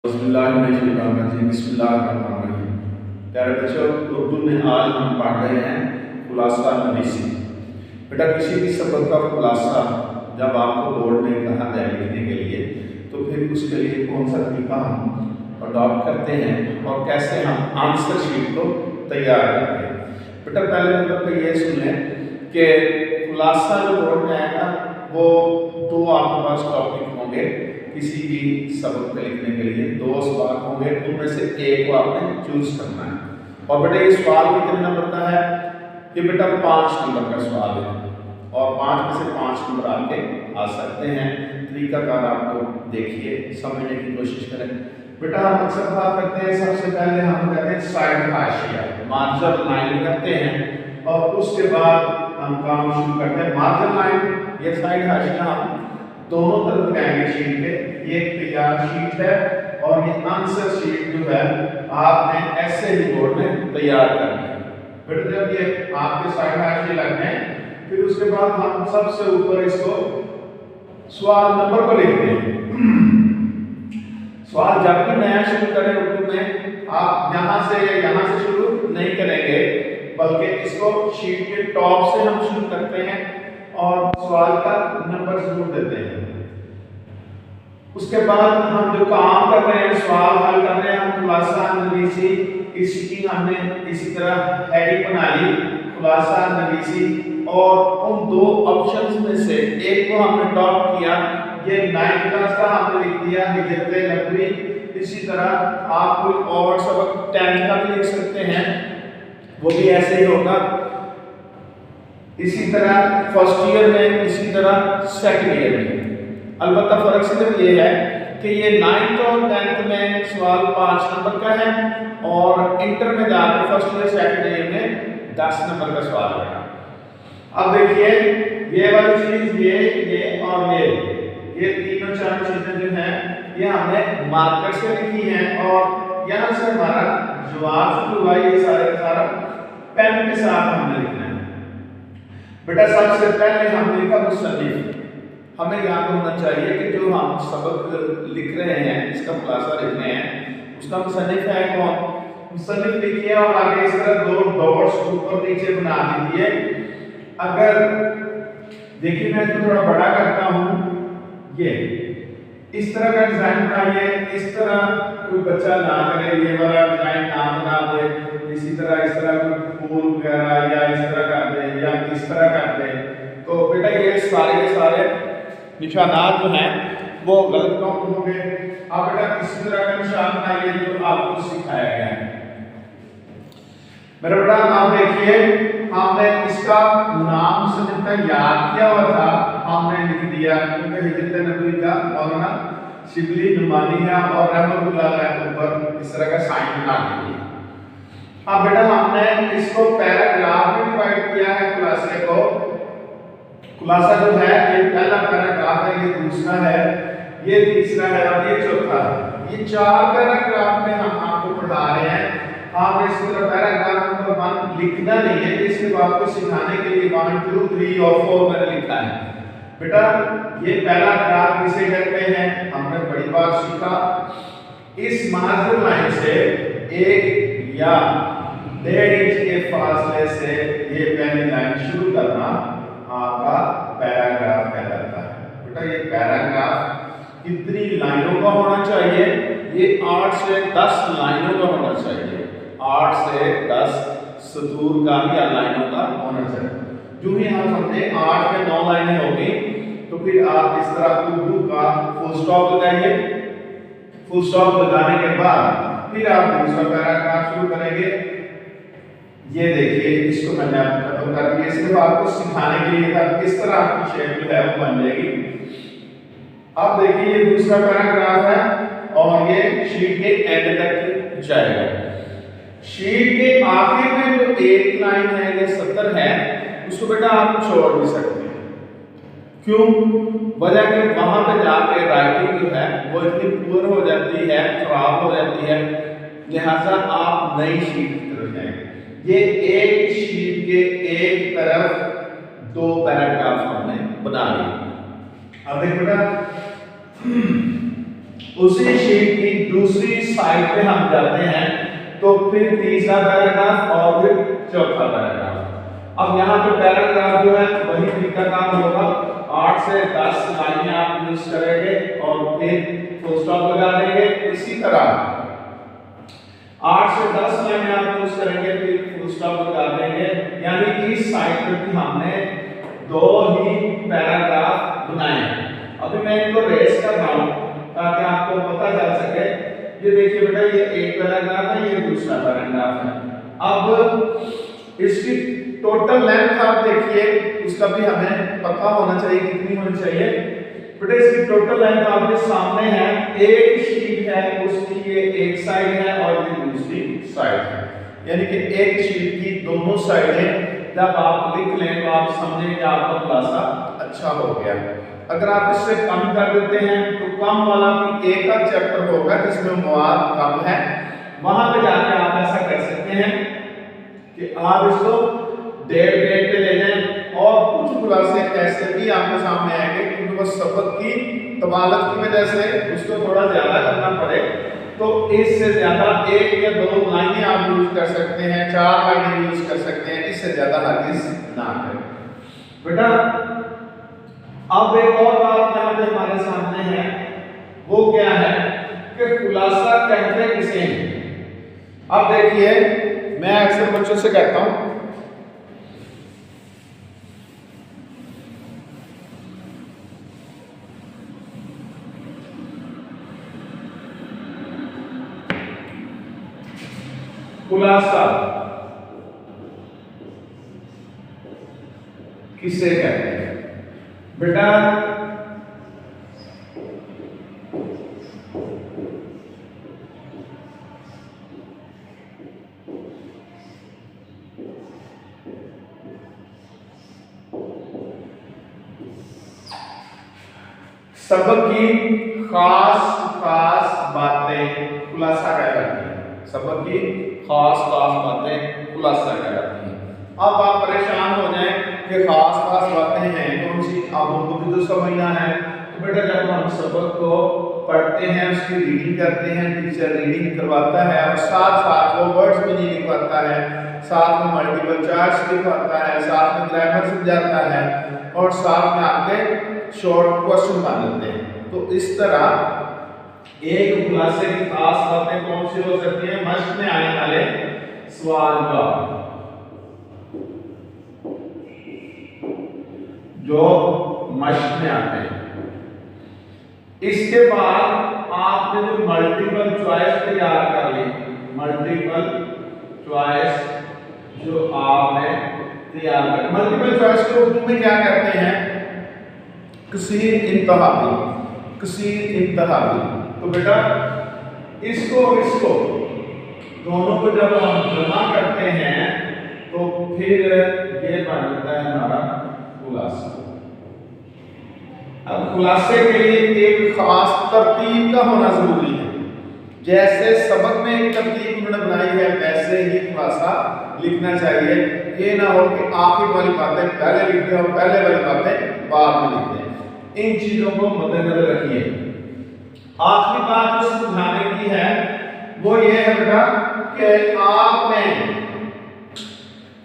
बिस्मिल्लाहिर्रहमानिर्रहीम। प्यारे बच्चों, उर्दू में आज हम पढ़ रहे हैं खुलासा नवीसी। बेटा, किसी भी सबक का खुलासा जब आपको बोर्ड में कहा जाए लिखने के लिए, तो फिर उसके लिए कौन सा तरीका हम अडॉप्ट करते हैं और कैसे हम आंसर शीट को तैयार करते हैं। बेटा, पहले नंबर पर यह सुन लें कि खुलासा जो बोर्ड में आएगा वो दो आपके पास टॉपिक होंगे। किसी भी सबक पे लिखने के लिए दो सवाल होंगे, उनमें से एक को आपने चूज करना है। और बेटा, ये सवाल कितने नंबर का है? ये बेटा 5 नंबर का सवाल है और 5 में से 5 नंबर आपके आ सकते हैं। तरीकाकार आपको देखिए, समझने की कोशिश करें। बेटा, हम अक्सर बात करते हैं, सबसे पहले हम कहते हैं साइड हाशिया, मार्जिन लाइन करते हैं और उसके बाद हम काम शुरू करते हैं। मार्जिन लाइन या साइड हाशिया हम दोनों तरफ लगाएंगे शीट पे। ये एक तैयार शीट है और ये आंसर शीट जो है आपने ऐसे ही बोर्ड में तैयार करनी है। फिर जब ये आपके साइड हाशिए लगने हैं, फिर उसके बाद हम सबसे ऊपर इसको सवाल नंबर को लिखते हैं। सवाल जब भी नया शुरू करें उर्दू में, आप यहाँ से शुरू नहीं करेंगे, बल्कि इसको शीट के टॉप से हम शुरू करते हैं और सवाल का नंबर जरूर देते हैं। उसके बाद हम जो काम कर रहे हैं, सवाल हल कर रहे हैं, हम खुलासा नवीसी, इसकी हमने इसी तरह हेडिंग बनाई, खुलासा नवीसी, और उन दो ऑप्शंस में से एक को हमने टॉप किया। ये 9th क्लास का हमने लिख दिया हिजरत नबवी। इसी तरह आप कोई और सबक 10th का भी लिख सकते हैं, वो भी ऐसे ही होगा। इसी तरह फर्स्ट ईयर में, इसी तरह सेकंड ईयर में। अलबत्ता फर्क सिर्फ ये है कि ये 9th और 10th में सवाल 5 नंबर का है और इंटर में जाकर फर्स्ट ईयर सेकंड ईयर में 10 नंबर का सवाल है। अब देखिए, ये वाली चीज, ये और ये तीनों चार चीजें जो हैं ये हमने मार्कर से लिखी हैं और यहाँ से हमारा जवाब शुरू हुआ। ये सारा पेन के साथ हमने लिखना है। बेटा, सबसे पहले हमने लिखा मुसन्निफ। हमें याद होना चाहिए कि जो हम सबक लिख रहे हैं, इसका खुलासा लिख रहे हैं, उसका मुसन्निफ है कौन? मुसन्निफ लिखिए और आगे इस तरह दो डॉट्स ऊपर नीचे बना दीजिए। अगर देखिए, मैं इसको थोड़ा बड़ा करता हूँ, ये इस तरह का डिजाइन बनाइए। इस तरह कोई बच्चा ना करे, ये वाला डिजाइन ना बना दे। इसी तरह इस तरह कोई फूल वगैरह या इस तरह कर दे या इस तरह कर दे, तो बेटा ये सारे के सारे निशानात जो हैं वो गलत काउंट होंगे। आप बेटा इसी तरह का निशान बनाइए जो आपको सिखाया गया है। मेरा बेटा, आप देखिए, हमने इसका नाम से याद किया हुआ था, हमने लिख दिया क्योंकि हिजरत नबवी का मौलाना शिबली नुमानी है और रहमतुल्लाह अलैह ऊपर इस तरह का साइन बना दिया। अब बेटा, हमने इसको पैराग्राफ में डिवाइड किया है खुलासे को। खुलासा जो है, ये पहला पैराग्राफ है, ये दूसरा है, ये तीसरा है और ये चौथा है। ये 4 पैराग्राफ में हम आपको पढ़ा रहे हैं। आपने इस तरह पैराग्राफ नंबर 1 लिखना नहीं है, ये सिर्फ आपको सिखाने के लिए 1 2 3 और 4 मैंने लिखा है। बेटा, ये पहला ग्राफ किसे कहते हैं? हमने बड़ी बात सीखा, इस मार्जिन लाइन से 1 या 1.5 इंच के फासले से ये पहली लाइन शुरू करना आपका पैराग्राफ कहलाता है। बेटा, ये पैराग्राफ कितनी लाइनों का होना चाहिए? ये 8 से 10 लाइनों का होना चाहिए। 8 से 10 सतूर का या लाइनों का होना चाहिए। जो ही हम समझे 8 में 9 लाइनें होगी, तो फिर आप इस तरह उर्दू का फुल स्टॉप लगाइए। फुल स्टॉप लगाने के बाद फिर आप दूसरा पैराग्राफ शुरू करेंगे। ये देखिए, इसको मैंने आप खत्म कर दिया, सिर्फ आपको सिखाने के लिए था किस तरह आपकी शेप जो है वो बन जाएगी। अब देखिए, ये दूसरा पैराग्राफ है और ये शीट के एंड तक जाएगा। शीट के आखिर में जो एक लाइन है, ये 70 है, उसको बेटा आप छोड़ भी सकते हैं। क्यों? वजह कि वहां पे जाके राइटिंग जो है वो इतनी पुअर हो जाती है, खराब हो जाती है, लिहाजा आप नई शीट की तरफ जाएंगे। ये एक शीट के एक तरफ 2 पैराग्राफ हमने बना लिए। अब देखो बेटा, उसी शीट की दूसरी साइड पे हम जाते हैं तो फिर तीसरा पैराग्राफ और फिर चौथा पैराग्राफ। अब यहाँ पे पैराग्राफ जो है वही तरीका काम होगा, 8 से 10 लाइनें आप यूज करेंगे और फिर फुल स्टॉप लगा देंगे। इसी तरह 8 से 10 लाइनें आप यूज करेंगे फिर फुल स्टॉप लगा देंगे, यानी कि इस साइड पे भी हमने 2 ही पैराग्राफ बनाए। अभी मैं इनको रेस कर रहा हूं ताकि आपको पता चल सके। ये देखिए बेटा, ये एक पैराग्राफ है, ये दूसरा पैराग्राफ है। अब इसकी टोटल लेंथ आप देखिए, उसका भी हमें पता होना चाहिए कितनी होनी चाहिए। बेटा इसकी टोटल लेंथ आपके सामने है, एक शीट है उसकी ये एक साइड है और ये दूसरी साइड है, यानी कि एक शीट की दोनों साइडें जब आप लिख लें तो आप समझें कि आपका खुलासा अच्छा हो गया। अगर आप इससे कम कर देते हैं तो कम वाला भी एक आध चैप्टर होगा जिसमें मवाद कम है, वहां पे जाके आप ऐसा कर सकते हैं कि आप इसको 1.5 पे ले जाएं और कुछ खुलासे ऐसे भी आपके सामने आएंगे क्योंकि वो सबक की तवालत की वजह से उसको थोड़ा ज्यादा करना पड़े, तो इससे ज्यादा 1 या 2 लाइनें आप यूज कर सकते हैं, 4 लाइनें यूज कर सकते हैं, इससे ज्यादा हरगिज ना करें। बेटा अब एक और बात यहाँ पे हमारे सामने है, वो क्या है कि खुलासा कहते किसे हैं। अब देखिए मैं अक्सर बच्चों से कहता हूं खुलासा किसे कहते हैं। बेटा सबक की खास खास बातें खुलासा कहलाती हैं। सबक की खास खास बातें खुलासा कहलाती हैं। अब आप परेशान हो जाएं कि खास खास बातें हैं कौन सी, अब उनको भी तो समझना है। तो बेटा जब हम सबक को पढ़ते हैं, उसकी रीडिंग करते हैं, टीचर रीडिंग करवाता है और साथ साथ वो वर्ड्स भी नहीं लिखवाता है, साथ में मल्टीपल चॉइस लिखवाता है, साथ में ग्रामर समझाता है और साथ में आपके शॉर्ट क्वेश्चन बन देते हैं। तो इस तरह एक खुलासे की खास बातें कौन सी हो सकती है, मश्क में आने वाले सवाल का जो मश्क में आते हैं। इसके बाद आपने जो मल्टीपल चॉइस तैयार कर ली, मल्टीपल चॉइस जो आपने तैयार कर, मल्टीपल चॉइस को उर्दू में क्या कहते हैं, कसीर इंतहाबी, कसीर इंतहाबी। तो बेटा इसको इसको दोनों को जब हम जमा करते हैं तो फिर ये बन जाता है हमारा खुलासा। अब खुलासे के लिए एक खास तरतीब का होना जरूरी है। जैसे सबक में एक तरतीब उन्होंने बनाई है वैसे ही खुलासा लिखना चाहिए। ये ना हो कि आखिर वाली बातें पहले लिख दें और पहले वाली बातें बाद में लिख दें। इन चीजों को मद्देनजर रखिए। आखिरी बात जो समझाने की है वो ये है बेटा कि आपने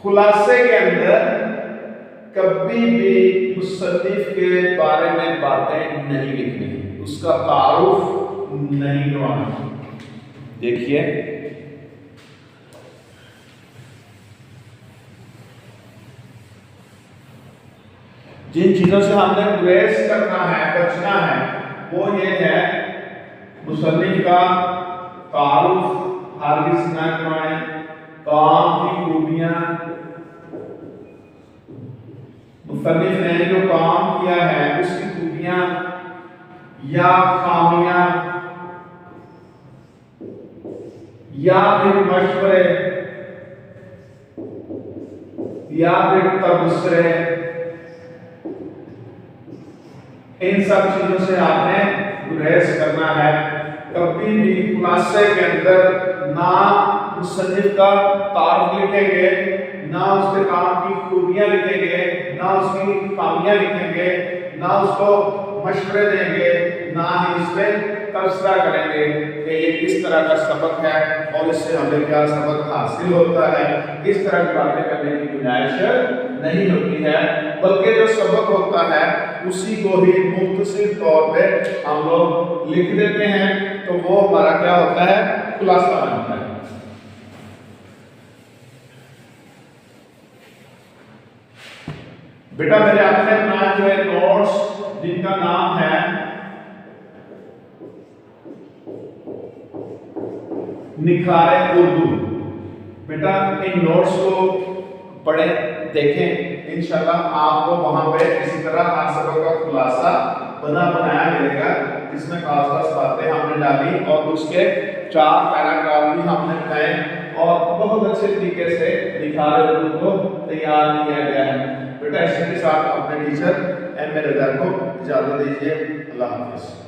खुलासे के अंदर कभी भी मुसन्निफ के बारे में बातें नहीं लिखनी, उसका तारुफ नहीं करवाना। देखिए जिन चीजों से हमने गुरेज करना है, बचना है, वो ये है मुसन्निफ का तारुफ हरगिज़ न करवाएं, काम की खूबियां, मुसन्निफ ने जो काम किया है उसकी खूबियां या खामियां या फिर मशवरे या फिर तबसरे, इन सब चीजों से आपने गुरेज करना है। कभी भी खुलासे के अंदर ना मुसन्निफ का तारुफ लिखेंगे, ना उसके काम की खूबियां लिखेंगे, ना उसकी खामियां लिखेंगे, ना उसको मशवरे देंगे, ना ही इस पे तबसरा करेंगे कि ये किस तरह का सबक है और इससे हमें क्या सबक हासिल होता है। इस तरह की बातें करने की गुंजाइश नहीं होती है, बल्कि जो सबक होता है उसी को ही मुख्तसर तौर पे हम लोग लिख देते हैं, तो वो हमारा क्या होता है, खुलासा बनता है। बेटा मेरे आपने अपना जो है नोट्स जिनका नाम है निखारे उर्दू, बेटा इन नोट्स को पढ़े देखें, इंशाल्लाह आपको वहां पे इसी तरह हर सबक का खुलासा बनाया मिलेगा, जिसमें खास खास बातें हमने डाली और उसके 4 पैराग्राफ भी हमने बनाए और बहुत अच्छे तरीके से निखारे उर्दू को तैयार किया गया है। बेटा इसी के साथ अपने टीचर एम ए रजा को इजाजत दीजिए। अल्लाह हाफिज।